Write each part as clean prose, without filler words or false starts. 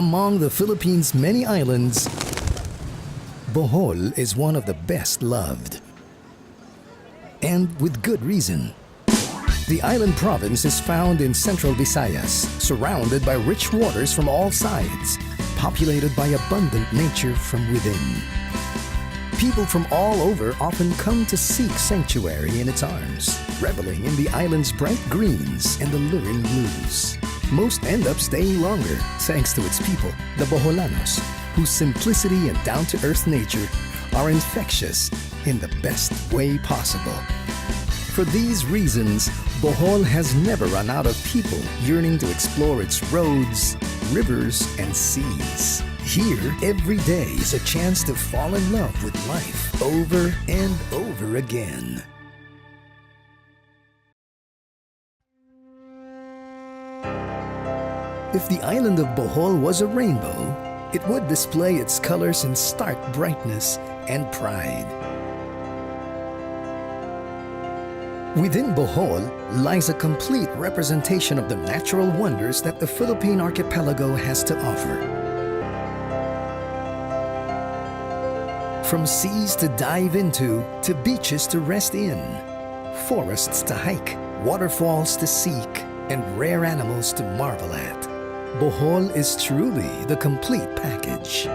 Among the Philippines' many islands, Bohol is one of the best loved. And with good reason. The island province is found in central Visayas, surrounded by rich waters from all sides, populated by abundant nature from within. People from all over often come to seek sanctuary in its arms, reveling in the island's bright greens and alluring blues. Most end up staying longer thanks to its people, the Boholanos, whose simplicity and down-to-earth nature are infectious in the best way possible. For these reasons, Bohol has never run out of people yearning to explore its roads, rivers, and seas. Here, every day is a chance to fall in love with life over and over again. If the island of Bohol was a rainbow, it would display its colors in stark brightness and pride. Within Bohol lies a complete representation of the natural wonders that the Philippine archipelago has to offer. From seas to dive into, to beaches to rest in, forests to hike, waterfalls to seek, and rare animals to marvel at, Bohol is truly the complete package.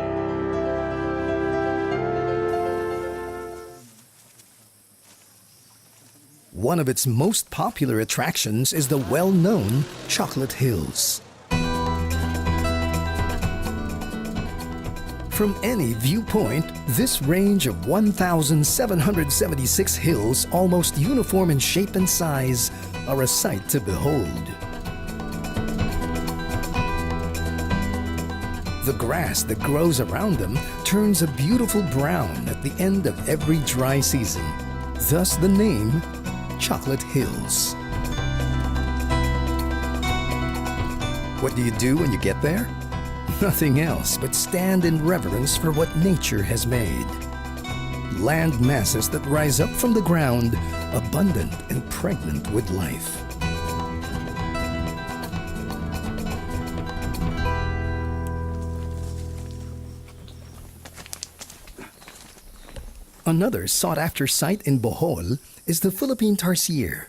One of its most popular attractions is the well-known Chocolate Hills. From any viewpoint, this range of 1,776 hills, almost uniform in shape and size, are a sight to behold. The grass that grows around them turns a beautiful brown at the end of every dry season, thus the name Chocolate Hills. What do you do when you get there? Nothing else but stand in reverence for what nature has made. Land masses that rise up from the ground, abundant and pregnant with life. Another sought-after site in Bohol is the Philippine tarsier.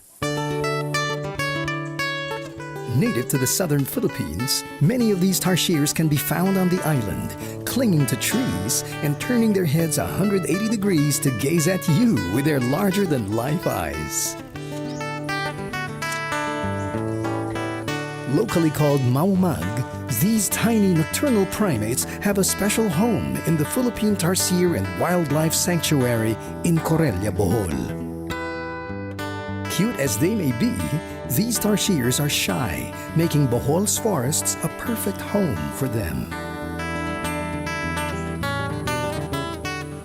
Native to the southern Philippines, many of these tarsiers can be found on the island, clinging to trees and turning their heads 180 degrees to gaze at you with their larger-than-life eyes. Locally called maumag, these tiny nocturnal primates have a special home in the Philippine Tarsier and Wildlife Sanctuary in Corella, Bohol. Cute as they may be, these tarsiers are shy, making Bohol's forests a perfect home for them.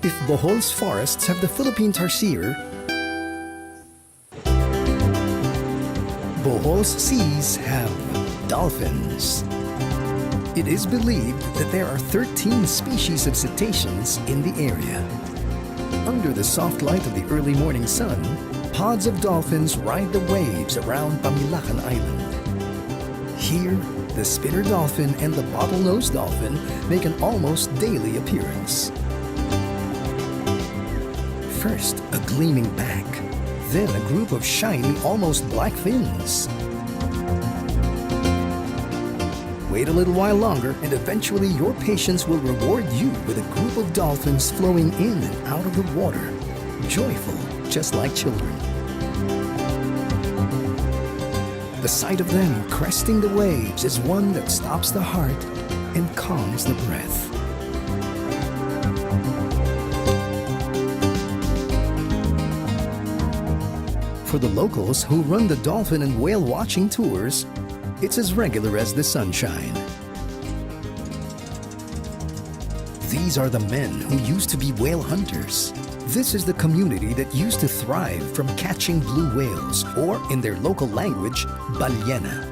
If Bohol's forests have the Philippine tarsier, Bohol's seas have dolphins. It is believed that there are 13 species of cetaceans in the area. Under the soft light of the early morning sun, pods of dolphins ride the waves around Pamilacan Island. Here, the spinner dolphin and the bottlenose dolphin make an almost daily appearance. First, a gleaming back, then a group of shiny, almost black fins. Wait a little while longer, and eventually your patience will reward you with a group of dolphins flowing in and out of the water, joyful, just like children. The sight of them cresting the waves is one that stops the heart and calms the breath. For the locals who run the dolphin and whale watching tours, it's as regular as the sunshine. These are the men who used to be whale hunters. This is the community that used to thrive from catching blue whales, or in their local language, ballena.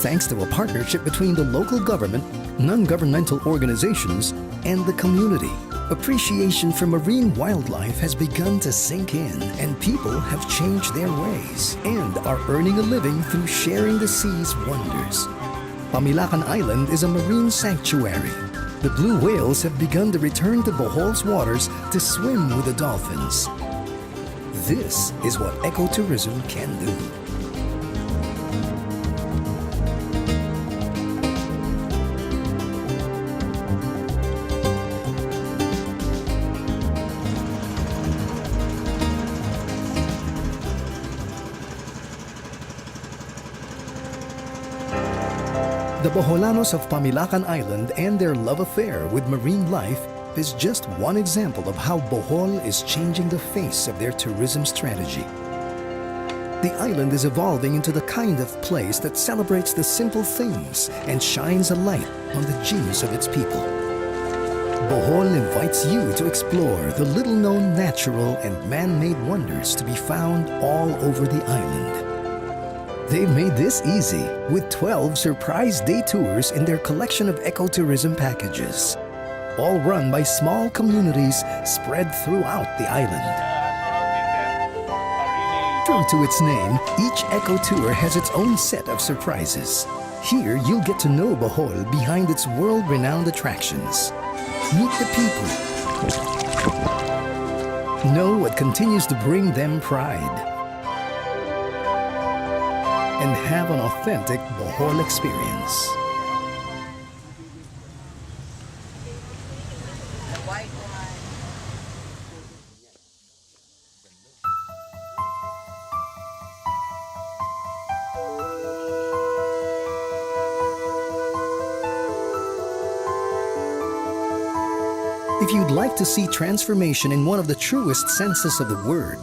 Thanks to a partnership between the local government, non-governmental organizations, and the community, Appreciation for marine wildlife has begun to sink in, and people have changed their ways and are earning a living through sharing the sea's wonders. Pamilacan Island is a marine sanctuary. The blue whales have begun to return to Bohol's waters to swim with the dolphins. This is what ecotourism can do. The Boholanos of Pamilacan Island and their love affair with marine life is just one example of how Bohol is changing the face of their tourism strategy. The island is evolving into the kind of place that celebrates the simple things and shines a light on the genius of its people. Bohol invites you to explore the little-known natural and man-made wonders to be found all over the island. They've made this easy with 12 surprise day tours in their collection of ecotourism packages, all run by small communities spread throughout the island. True to its name, each eco-tour has its own set of surprises. Here, you'll get to know Bohol behind its world-renowned attractions. Meet the people. Know what continues to bring them pride. And have an authentic Bohol experience. If you'd like to see transformation in one of the truest senses of the word,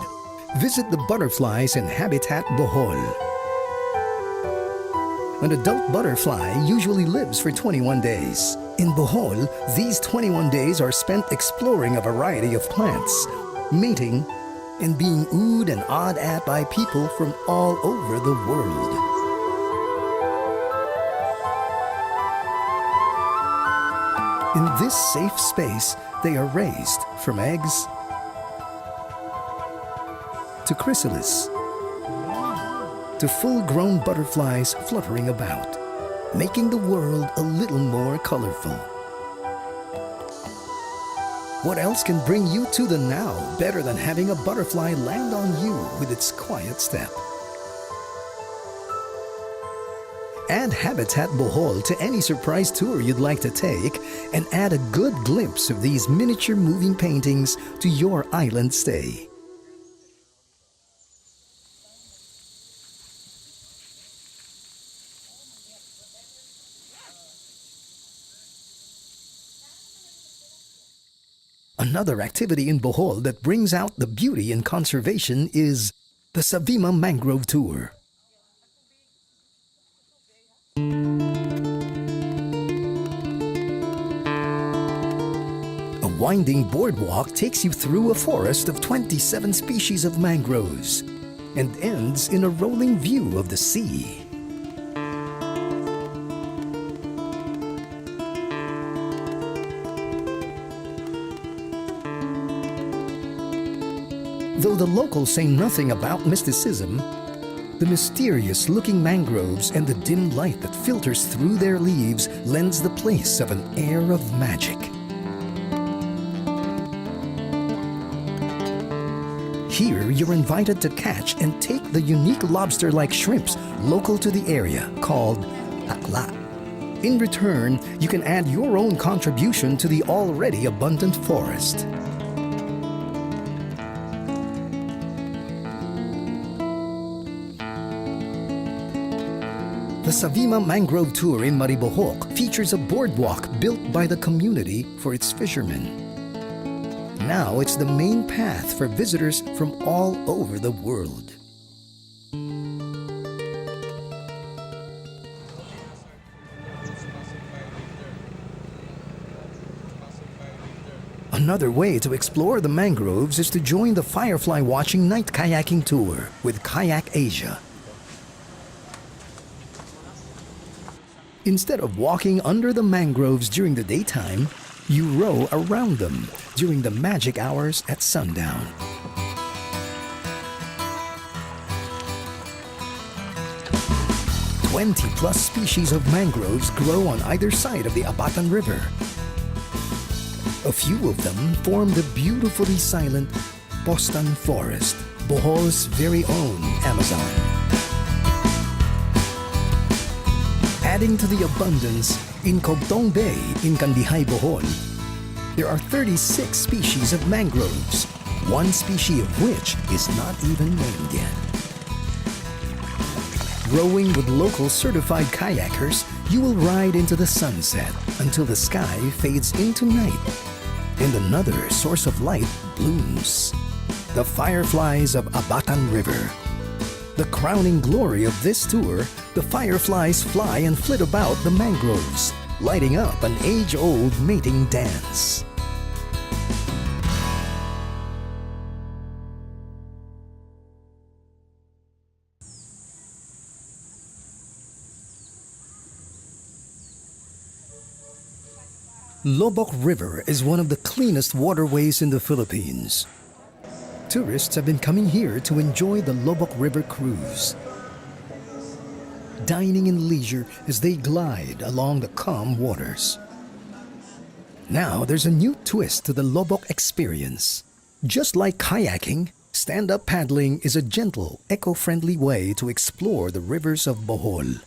visit the butterflies in Habitat Bohol. An adult butterfly usually lives for 21 days. In Bohol, these 21 days are spent exploring a variety of plants, mating, and being oohed and awed at by people from all over the world. In this safe space, they are raised from eggs to chrysalis to full-grown butterflies fluttering about, making the world a little more colorful. What else can bring you to the now better than having a butterfly land on you with its quiet step? Add Habitat Bohol to any surprise tour you'd like to take and add a good glimpse of these miniature moving paintings to your island stay. Another activity in Bohol that brings out the beauty in conservation is the Savima Mangrove Tour. A winding boardwalk takes you through a forest of 27 species of mangroves and ends in a rolling view of the sea. Though the locals say nothing about mysticism, the mysterious-looking mangroves and the dim light that filters through their leaves lends the place of an air of magic. Here, you're invited to catch and take the unique lobster-like shrimps local to the area called akla. In return, you can add your own contribution to the already abundant forest. The Savima Mangrove Tour in Maribojoc features a boardwalk built by the community for its fishermen. Now it's the main path for visitors from all over the world. Another way to explore the mangroves is to join the firefly watching night kayaking tour with Kayak Asia. Instead of walking under the mangroves during the daytime, You row around them during the magic hours at sundown. +20 species of mangroves grow on either side of the Abatan River. A few of them form the beautifully silent Postan Forest, Bohol's very own Amazon. Adding to the abundance, in Cogtong Bay in Kandihay, Bohol, there are 36 species of mangroves, one species of which is not even named yet. Rowing with local certified kayakers, you will ride into the sunset until the sky fades into night and another source of light blooms. The fireflies of Abatan River. The crowning glory of this tour, the fireflies fly and flit about the mangroves, lighting up an age-old mating dance. Lobok River is one of the cleanest waterways in the Philippines. Tourists have been coming here to enjoy the Lobok River cruise, dining in leisure as they glide along the calm waters. Now there's a new twist to the Lobok experience. Just like kayaking, stand-up paddling is a gentle, eco-friendly way to explore the rivers of Bohol.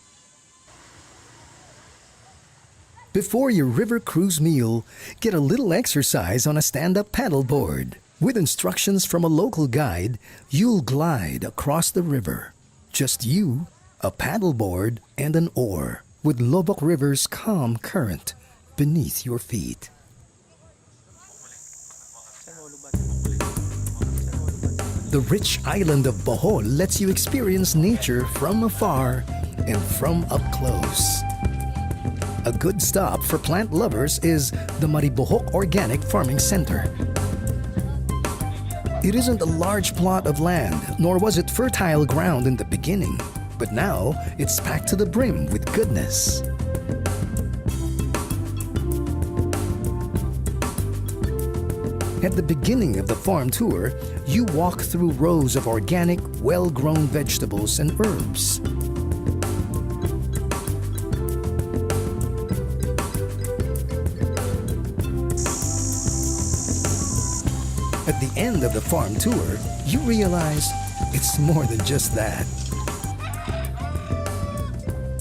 Before your river cruise meal, get a little exercise on a stand-up paddleboard. With instructions from a local guide, you'll glide across the river. Just you, a paddleboard, and an oar, with Lobok River's calm current beneath your feet. The rich island of Bohol lets you experience nature from afar and from up close. A good stop for plant lovers is the Maribohok Organic Farming Center. It isn't a large plot of land, nor was it fertile ground in the beginning, but now it's packed to the brim with goodness. At the beginning of the farm tour, you walk through rows of organic, well-grown vegetables and herbs. At the end of the farm tour, you realize it's more than just that.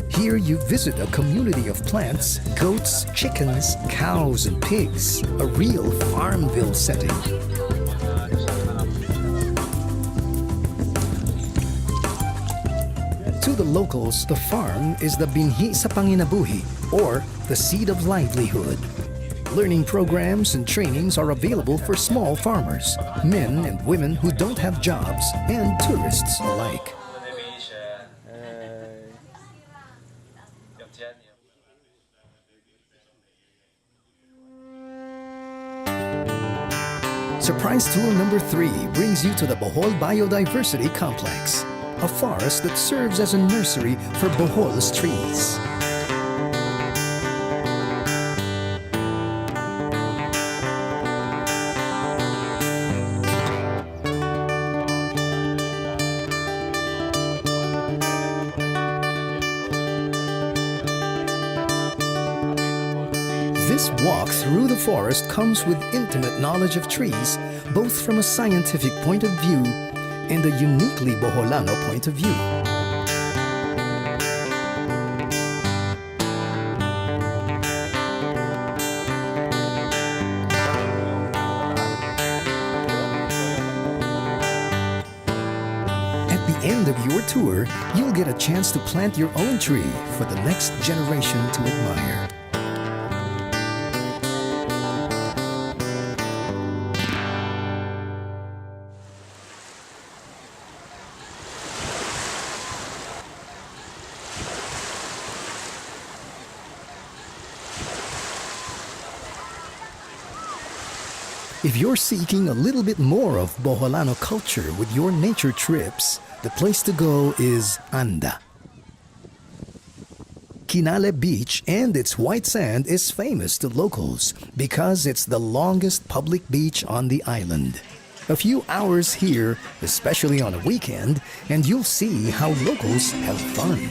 Here you visit a community of plants, goats, chickens, cows, and pigs, a real Farmville setting. To the locals, the farm is the binhi sa panginabuhi, or the seed of livelihood. Learning programs and trainings are available for small farmers, men and women who don't have jobs, and tourists alike. Surprise tour number 3 brings you to the Bohol Biodiversity Complex, a forest that serves as a nursery for Bohol's trees. This walk through the forest comes with intimate knowledge of trees, both from a scientific point of view and a uniquely Boholano point of view. At the end of your tour, you'll get a chance to plant your own tree for the next generation to admire. If you're seeking a little bit more of Boholano culture with your nature trips, the place to go is Anda. Kinale Beach and its white sand is famous to locals because it's the longest public beach on the island. A few hours here, especially on a weekend, and you'll see how locals have fun.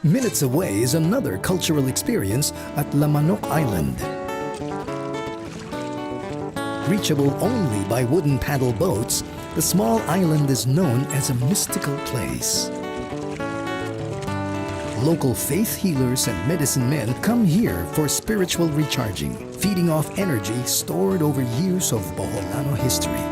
Minutes away is another cultural experience at Lamanok Island. Reachable only by wooden paddle boats, the small island is known as a mystical place. Local faith healers and medicine men come here for spiritual recharging, feeding off energy stored over years of Boholano history.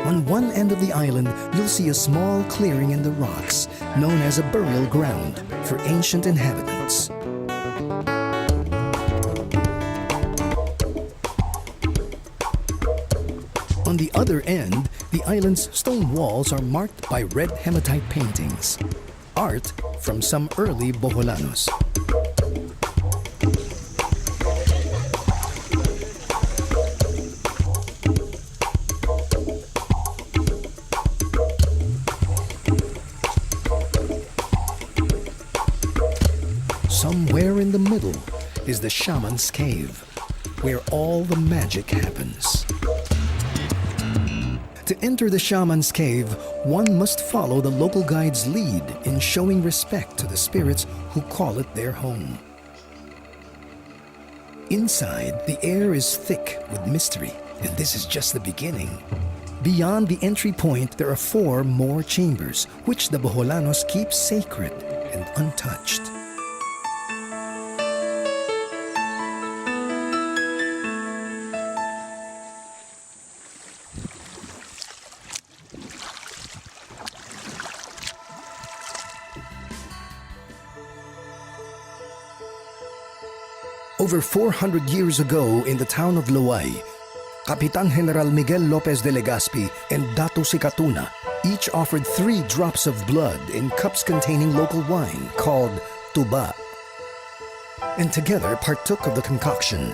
On one end of the island, you'll see a small clearing in the rocks, known as a burial ground for ancient inhabitants. On the other end, the island's stone walls are marked by red hematite paintings, art from some early Boholanos. Somewhere in the middle is the Shaman's Cave, where all the magic happens. To enter the Shaman's Cave, one must follow the local guide's lead in showing respect to the spirits who call it their home. Inside, the air is thick with mystery, and this is just the beginning. Beyond the entry point, there are 4 more chambers, which the Boholanos keep sacred and untouched. Over 400 years ago in the town of Luay, Kapitan General Miguel Lopez de Legazpi and Dato Sikatuna each offered 3 drops of blood in cups containing local wine called tuba, and together partook of the concoction.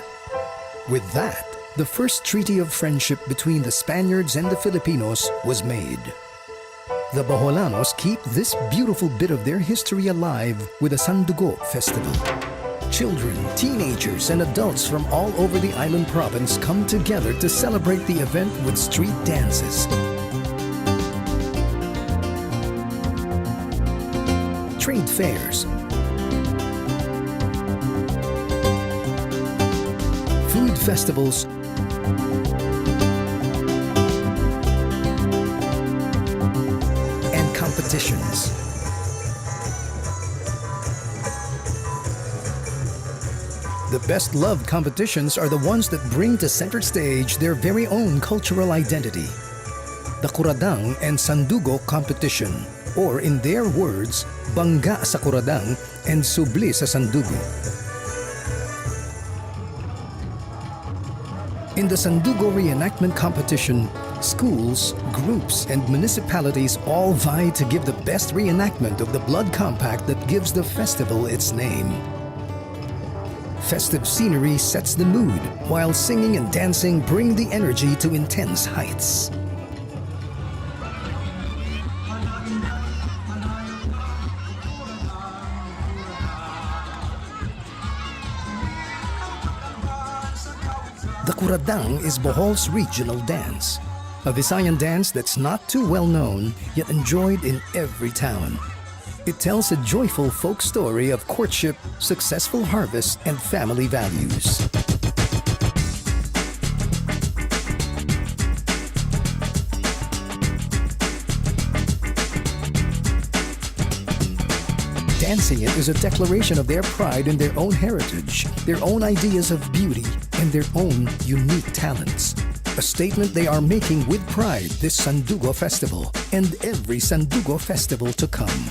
With that, the first treaty of friendship between the Spaniards and the Filipinos was made. The Boholanos keep this beautiful bit of their history alive with a Sandugo festival. Children, teenagers, and adults from all over the island province come together to celebrate the event with street dances, trade fairs, food festivals, and competitions. The best loved competitions are the ones that bring to center stage their very own cultural identity. The Kuradang and Sandugo competition, or in their words, Bangga sa Kuradang and Subli sa Sandugo. In the Sandugo reenactment competition, schools, groups, and municipalities all vie to give the best reenactment of the blood compact that gives the festival its name. Festive scenery sets the mood, while singing and dancing bring the energy to intense heights. The Kuradang is Bohol's regional dance, a Visayan dance that's not too well known, yet enjoyed in every town. It tells a joyful folk story of courtship, successful harvest, and family values. Dancing it is a declaration of their pride in their own heritage, their own ideas of beauty, and their own unique talents. A statement they are making with pride this Sandugo Festival and every Sandugo Festival to come.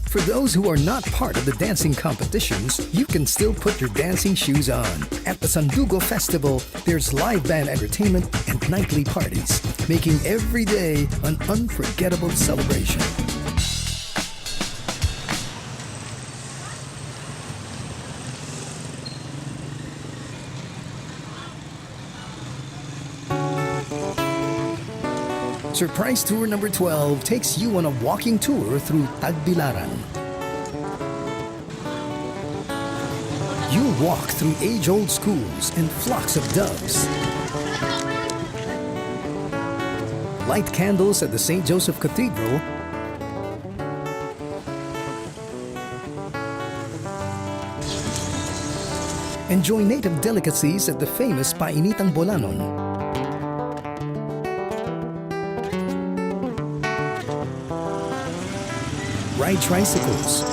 For those who are not part of the dancing competitions, you can still put your dancing shoes on. At the Sandugo Festival, there's live band entertainment and nightly parties, making every day an unforgettable celebration. Surprise Tour number 12 takes you on a walking tour through Tagbilaran. You'll walk through age-old schools and flocks of doves. Light candles at the St. Joseph Cathedral. Enjoy native delicacies at the famous Painitang Bolanon. Ride tricycles.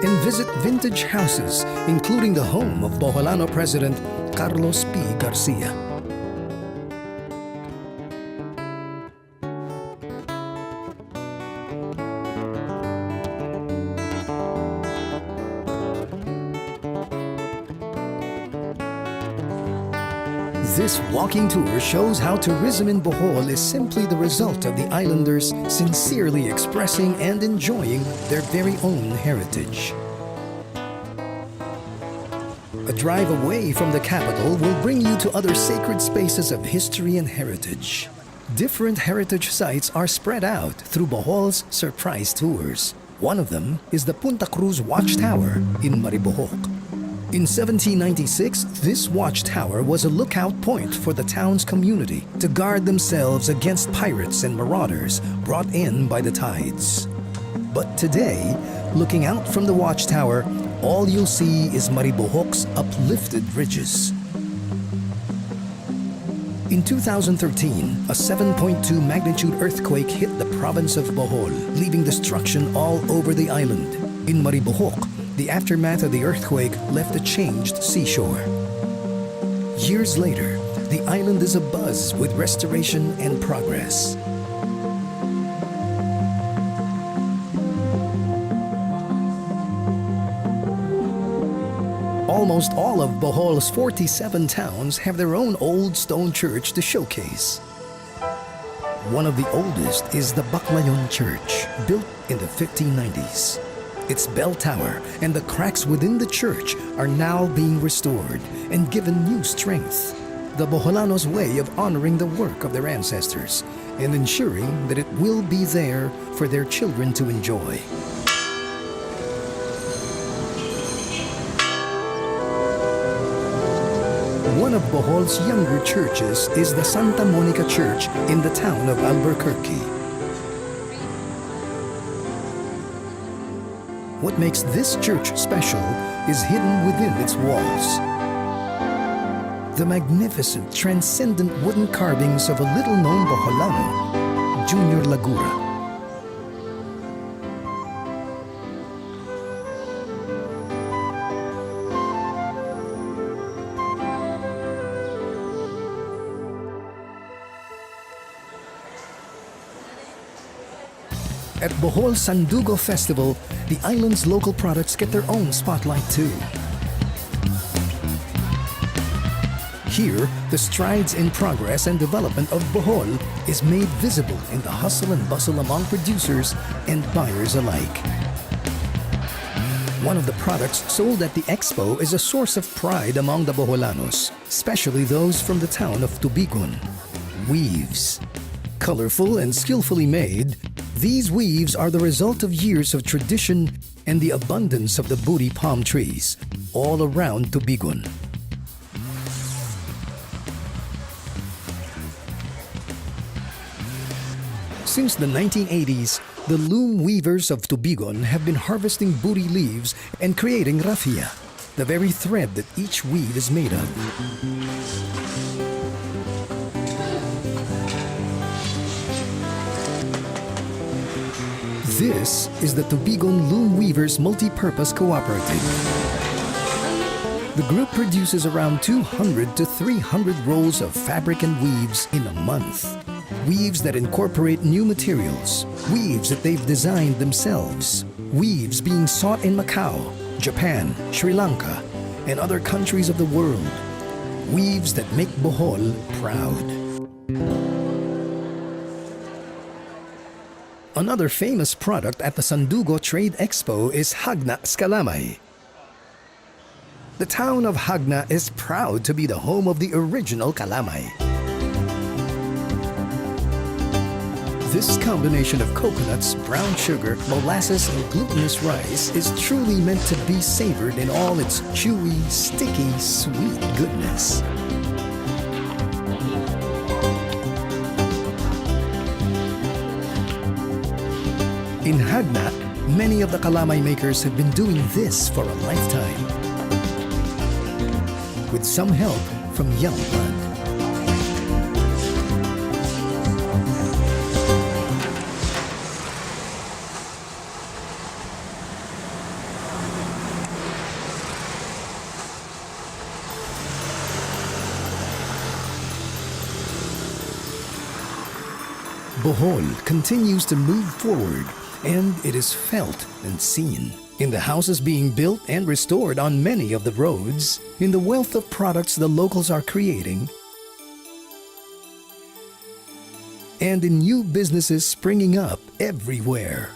And visit vintage houses, including the home of Boholano President Carlos P. Garcia. This walking tour shows how tourism in Bohol is simply the result of the islanders sincerely expressing and enjoying their very own heritage. A drive away from the capital will bring you to other sacred spaces of history and heritage. Different heritage sites are spread out through Bohol's surprise tours. One of them is the Punta Cruz Watchtower in Maribojoc. In 1796, this watchtower was a lookout point for the town's community to guard themselves against pirates and marauders brought in by the tides. But today, looking out from the watchtower, all you'll see is Maribojoc's uplifted ridges. In 2013, a 7.2 magnitude earthquake hit the province of Bohol, leaving destruction all over the island. In Maribojoc, the aftermath of the earthquake left a changed seashore. Years later, the island is abuzz with restoration and progress. Almost all of Bohol's 47 towns have their own old stone church to showcase. One of the oldest is the Baclayon Church, built in the 1590s. Its bell tower and the cracks within the church are now being restored and given new strength. The Boholanos' way of honoring the work of their ancestors and ensuring that it will be there for their children to enjoy. One of Bohol's younger churches is the Santa Monica Church in the town of Albuquerque. What makes this church special is hidden within its walls. The magnificent, transcendent wooden carvings of a little-known Boholano, Junior Lagura. At Bohol Sandugo Festival, the island's local products get their own spotlight too. Here, the strides in progress and development of Bohol is made visible in the hustle and bustle among producers and buyers alike. One of the products sold at the expo is a source of pride among the Boholanos, especially those from the town of Tubigon. Weaves. Colorful and skillfully made, these weaves are the result of years of tradition and the abundance of the buri palm trees all around Tubigon. Since the 1980s, The loom weavers of Tubigon have been harvesting buri leaves and creating raffia, the very thread that each weave is made of. This is the Tubigon Loom Weavers Multi-Purpose Cooperative. The group produces around 200 to 300 rolls of fabric and weaves in a month. Weaves that incorporate new materials, weaves that they've designed themselves, weaves being sought in Macau, Japan, Sri Lanka, and other countries of the world. Weaves that make Bohol proud. Another famous product at the Sandugo Trade Expo is Hagna Skalamay. The town of Hagna is proud to be the home of the original kalamay. This combination of coconuts, brown sugar, molasses, and glutinous rice is truly meant to be savored in all its chewy, sticky, sweet goodness. In Hagna, many of the kalamay makers have been doing this for a lifetime, with some help from young blood. Bohol continues to move forward, and it is felt and seen in the houses being built and restored on many of the roads, in the wealth of products the locals are creating, and in new businesses springing up everywhere.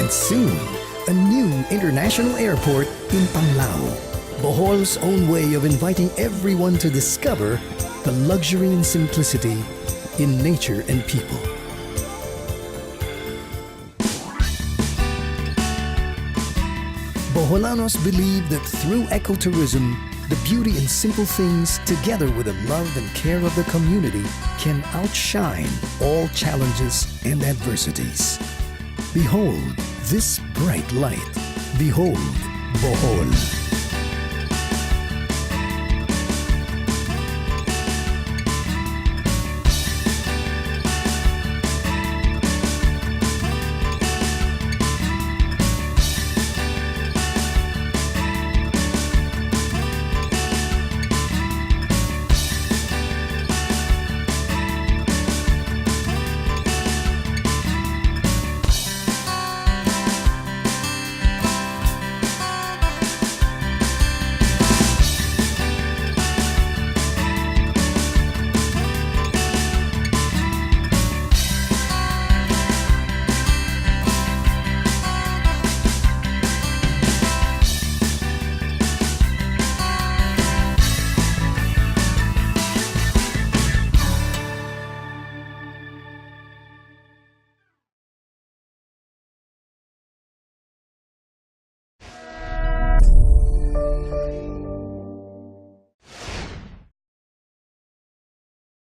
And soon, a new international airport in Panglao, Bohol's own way of inviting everyone to discover the luxury and simplicity in nature and people. Boholanos believe that through ecotourism, the beauty in simple things, together with the love and care of the community, can outshine all challenges and adversities. Behold this bright light. Behold Bohol.